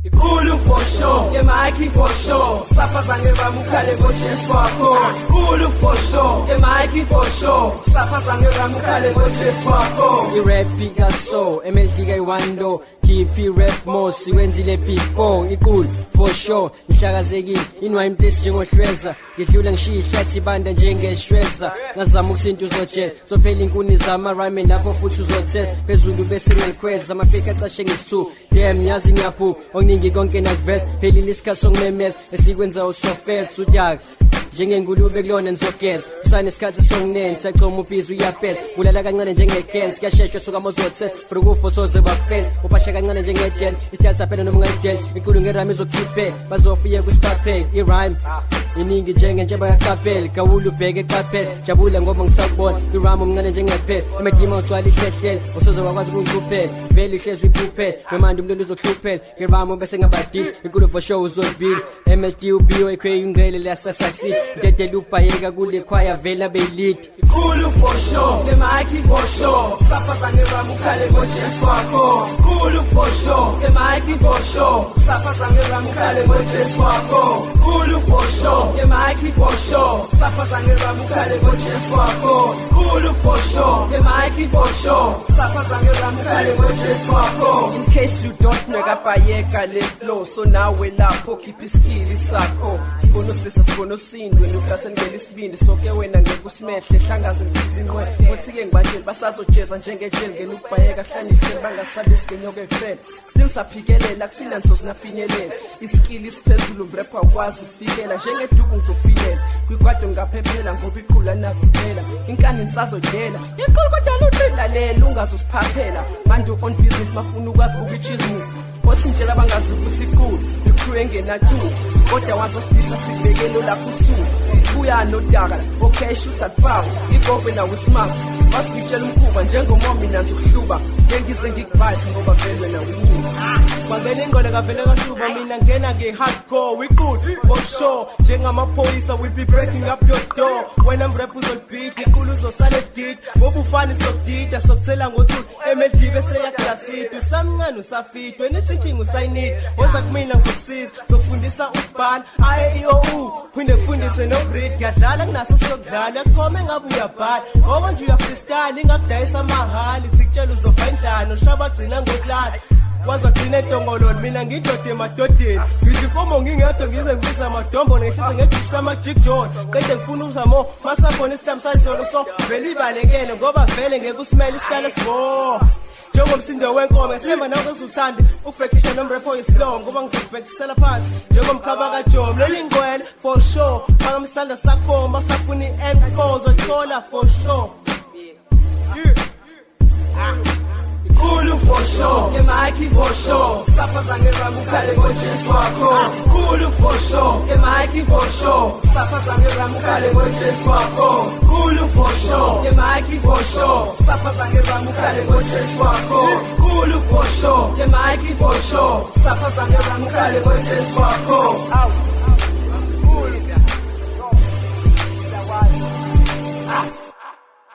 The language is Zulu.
Ikulu posho, ye maiki posho, sapa zange ramukale bojesu wako. Ikulu posho, ye maiki posho, sapa zange ramukale bojesu wako. I-rap Picasso, MLD kayiwando, keep rap more, siwenzile before. Ikulu for sure, ngihlakazekile, inwine place njengohlweza. Ngidlula ngishiya ihlathi banda njengeshweza. Ngazama ukusinta uzotshela, sophela inkuni zama rhyme lapho futhi uzothela. Phezulu bese ngiyalikhweza, amafika acashe ngesi-2. Damn yazi ngiyaphu, okuningi konke nakuveza. Phelile isikhathi sokumemeza, esikwenza usofest udyaka. Njengengulube kulona nizogeza usane isikhathi songinengi sachoma ubhizi uyapesa ulala kancane njengekhensi kuyasheshwa suka mozothe frukufo soze bafensi upasha kancane njengedeni isithathu saphela noma ungayideni inkulu ngerami izokhiphe bazofike kusipapheli i-rhyme iningi njengentsheba yakapeli kawulu ubheke eqaphela jabula ngoba ngisakubona i-rhyme omncane njengephela emedima uthwala ihlehlele usoze wakwazi ukungicuphela vele ihlezi uyiphuphela nomandi umlilo uzokluphela i-rhyme bese ngabadili inkulu for show uzolibili MLD ubiyo ekhwe ingqele lasasaksi Dede lupayeka kule kwaya vela belite Ikulu posho, ye maiki posho, sapa zange ramukale bojesu wako. Ikulu posho, ye maiki posho, sapa zange ramukale bojesu wako. Ikulu posho, ye maiki posho, sapa zange ramukale bojesu wako. Ikulu posho, ye maiki posho, sapa zange ramukale bojesu wako. In case you don't know, kapayeka le flow, so nawe lapho keep iskili sakho. Sibono sesa sibono sindwe, lukase ngeli sibindi, soke wena ngekusimehle hlangaze izinqwe ngothike ngibandile basazojeza njengejeli ngenukubhayeka hlanihle bangasabi sikenyoke vele still saphikelela kusinanso sinafinyelela iskill isiphezulu mrapper kwazi ukufikela njengeduku ngizofilela kwikwado ngaphephela ngoba iqhula nakuphela inkani nisazodlela iqhulu kodwa lutlalela ungazosiphaphela manje on business bafuna ukwazi ukubusiness othi njela bangazi ukuthi iqhulu iqhulu engenaqhulu kodwa wazosidisa sibekelo lapho usuku buya nodaka okay shoot at power igove na usimama wathi ngitshela umkhuba njengomomi nansi ukuhluba ngengize ngikubhayisi ngoba vele wena uyinyuma Mangena ingole kavele kahluba mina ngena nge-hardcore we good for sure njengamaphoyisa will be breaking up your door when I'm rap uzolbeat inkulu uzosale did ngoba ufani sokudida sokuthela ngosuku MLD bese yaklasidi usamncane usafitwe ne-teaching usayinid woza kumina ngizokusiza zokufundisa ukubhala IAEOU phinde kufundise no-breed kuyadlala kunaso sokudlala uyakuthoma engabe uyabhala ngoko nje uyafreestyle ingakudayisa amahali thikutshela uzofa indlala oshaba agcina ngokulala wazagcina etongoloni mina ngidode emadodeni ngithi komo ngingedwa ngize ngibiza amadombo ngehlise ngejisa amajig john qede ngifuna uzamo masakhona isitam sayizolo so vele ibalekele ngoba vele ngeke usimele isikale sibo njengomsindo wenkomo ethemba nawe uzuthande ukubhekisha nomrapho yesilongo ngoba ngizokubhekisela phansi njengomkhaba kaJob leli ngwele for sure bangamsanda sakho masafuni enko zothola for sure Ikulu posho, ye maiki posho, sapa zange ramukale bojesu wako. Ikulu posho, ye maiki posho, sapa zange ramukale bojesu wako. Ikulu posho, ye maiki posho, sapa zange ramukale bojesu wako. Ikulu posho, ye maiki posho, sapa zange ramukale bojesu wako.